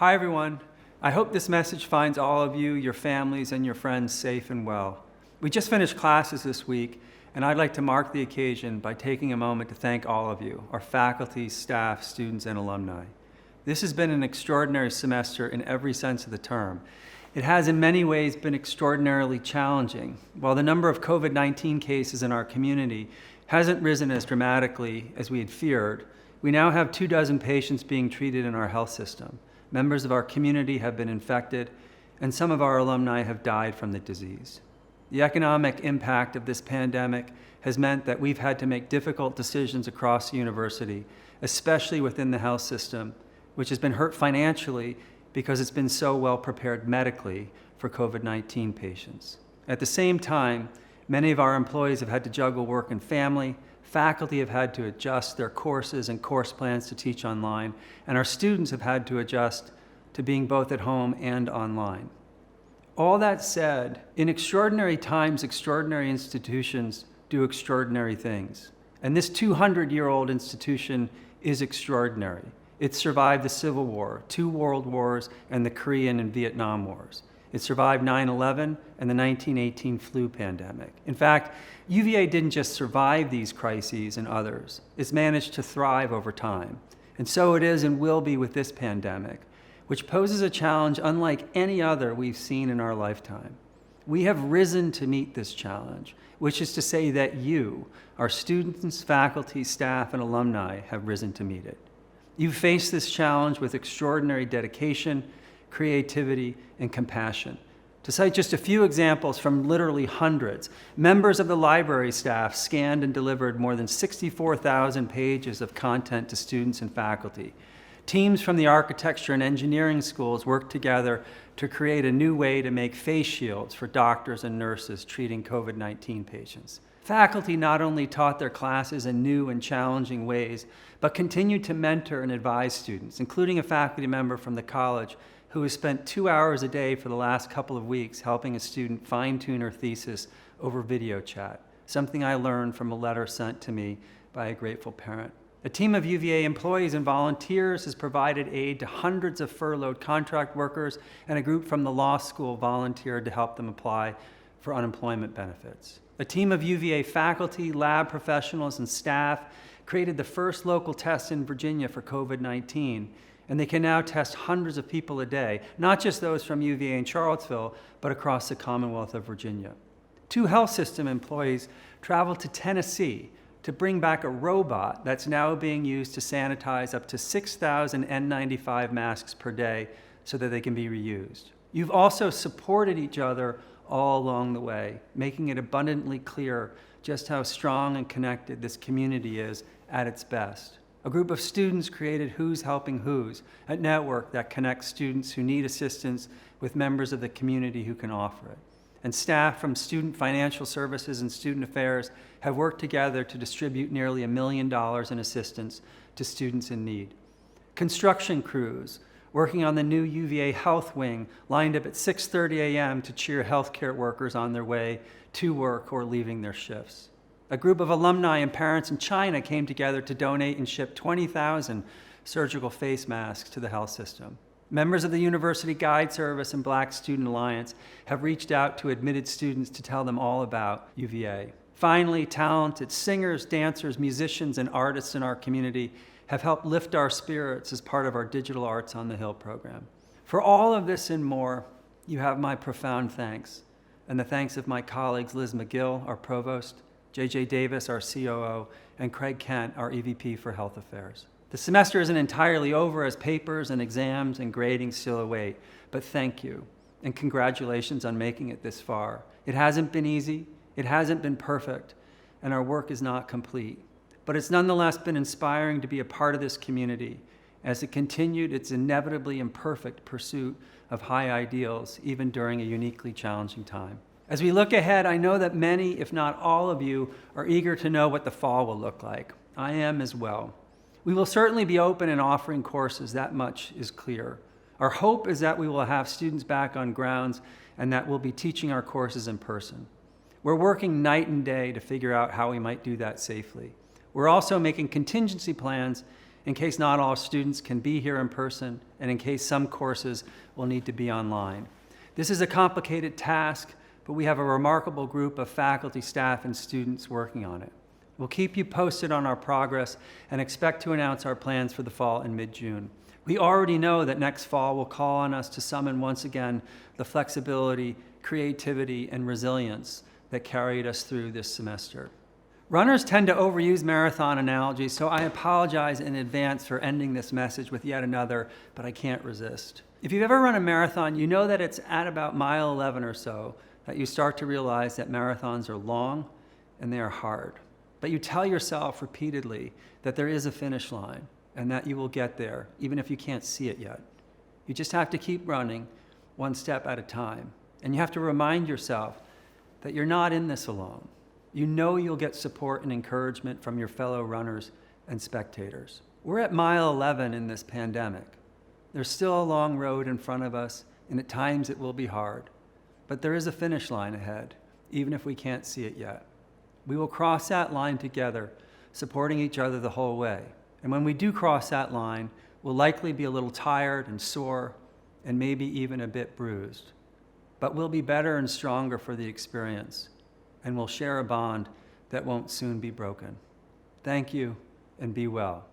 Hi everyone. I hope this message finds all of you, your families, and your friends safe and well. We just finished classes this week, and I'd like to mark the occasion by taking a moment to thank all of you, our faculty, staff, students, and alumni. This has been an extraordinary semester in every sense of the term. It has in many ways been extraordinarily challenging. While the number of COVID-19 cases in our community hasn't risen as dramatically as we had feared, we now have 24 patients being treated in our health system. Members of our community have been infected, and some of our alumni have died from the disease. The economic impact of this pandemic has meant that we've had to make difficult decisions across the university, especially within the health system, which has been hurt financially because it's been so well prepared medically for COVID-19 patients. At the same time, many of our employees have had to juggle work and family, faculty have had to adjust their courses and course plans to teach online, and our students have had to adjust to being both at home and online. All that said, in extraordinary times, extraordinary institutions do extraordinary things. And this 200-year-old institution is extraordinary. It survived the Civil War, 2 world wars, and the Korean and Vietnam Wars. It survived 9/11 and the 1918 flu pandemic. In fact, UVA didn't just survive these crises and others. It's managed to thrive over time. And so it is and will be with this pandemic, which poses a challenge unlike any other we've seen in our lifetime. We have risen to meet this challenge, which is to say that you, our students, faculty, staff, and alumni, have risen to meet it. You've faced this challenge with extraordinary dedication, creativity, and compassion. To cite just a few examples from literally hundreds, members of the library staff scanned and delivered more than 64,000 pages of content to students and faculty. Teams from the architecture and engineering schools worked together to create a new way to make face shields for doctors and nurses treating COVID-19 patients. Faculty not only taught their classes in new and challenging ways, but continued to mentor and advise students, including a faculty member from the college who has spent 2 hours a day for the last couple of weeks helping a student fine-tune her thesis over video chat, something I learned from a letter sent to me by a grateful parent. A team of UVA employees and volunteers has provided aid to hundreds of furloughed contract workers, and a group from the law school volunteered to help them apply for unemployment benefits. A team of UVA faculty, lab professionals, and staff created the first local test in Virginia for COVID-19, and they can now test hundreds of people a day, not just those from UVA in Charlottesville, but across the Commonwealth of Virginia. 2 health system employees traveled to Tennessee to bring back a robot that's now being used to sanitize up to 6,000 N95 masks per day so that they can be reused. You've also supported each other all along the way, making it abundantly clear just how strong and connected this community is at its best. A group of students created Who's Helping Who's, a network that connects students who need assistance with members of the community who can offer it. And staff from Student Financial Services and Student Affairs have worked together to distribute nearly $1 million in assistance to students in need. Construction crews working on the new UVA Health Wing lined up at 6:30 a.m. to cheer healthcare workers on their way to work or leaving their shifts. A group of alumni and parents in China came together to donate and ship 20,000 surgical face masks to the health system. Members of the University Guide Service and Black Student Alliance have reached out to admitted students to tell them all about UVA. Finally, talented singers, dancers, musicians, and artists in our community have helped lift our spirits as part of our Digital Arts on the Hill program. For all of this and more, you have my profound thanks, and the thanks of my colleagues Liz McGill, our provost, J.J. Davis, our COO, and Craig Kent, our EVP for Health Affairs. The semester isn't entirely over as papers and exams and grading still await, but thank you, and congratulations on making it this far. It hasn't been easy, it hasn't been perfect, and our work is not complete. But it's nonetheless been inspiring to be a part of this community as it continued its inevitably imperfect pursuit of high ideals, even during a uniquely challenging time. As we look ahead, I know that many, if not all of you, are eager to know what the fall will look like. I am as well. We will certainly be open and offering courses, that much is clear. Our hope is that we will have students back on grounds and that we'll be teaching our courses in person. We're working night and day to figure out how we might do that safely. We're also making contingency plans in case not all students can be here in person, and in case some courses will need to be online. This is a complicated task, but we have a remarkable group of faculty, staff, and students working on it. We'll keep you posted on our progress and expect to announce our plans for the fall in mid-June. We already know that next fall will call on us to summon once again the flexibility, creativity, and resilience that carried us through this semester. Runners tend to overuse marathon analogies, so I apologize in advance for ending this message with yet another, but I can't resist. If you've ever run a marathon, you know that it's at about mile 11 or so that you start to realize that marathons are long and they are hard. But you tell yourself repeatedly that there is a finish line and that you will get there, even if you can't see it yet. You just have to keep running one step at a time. And you have to remind yourself that you're not in this alone. You know you'll get support and encouragement from your fellow runners and spectators. We're at mile 11 in this pandemic. There's still a long road in front of us, and at times it will be hard. But there is a finish line ahead, even if we can't see it yet. We will cross that line together, supporting each other the whole way. And when we do cross that line, we'll likely be a little tired and sore, and maybe even a bit bruised. But we'll be better and stronger for the experience, and we'll share a bond that won't soon be broken. Thank you, and be well.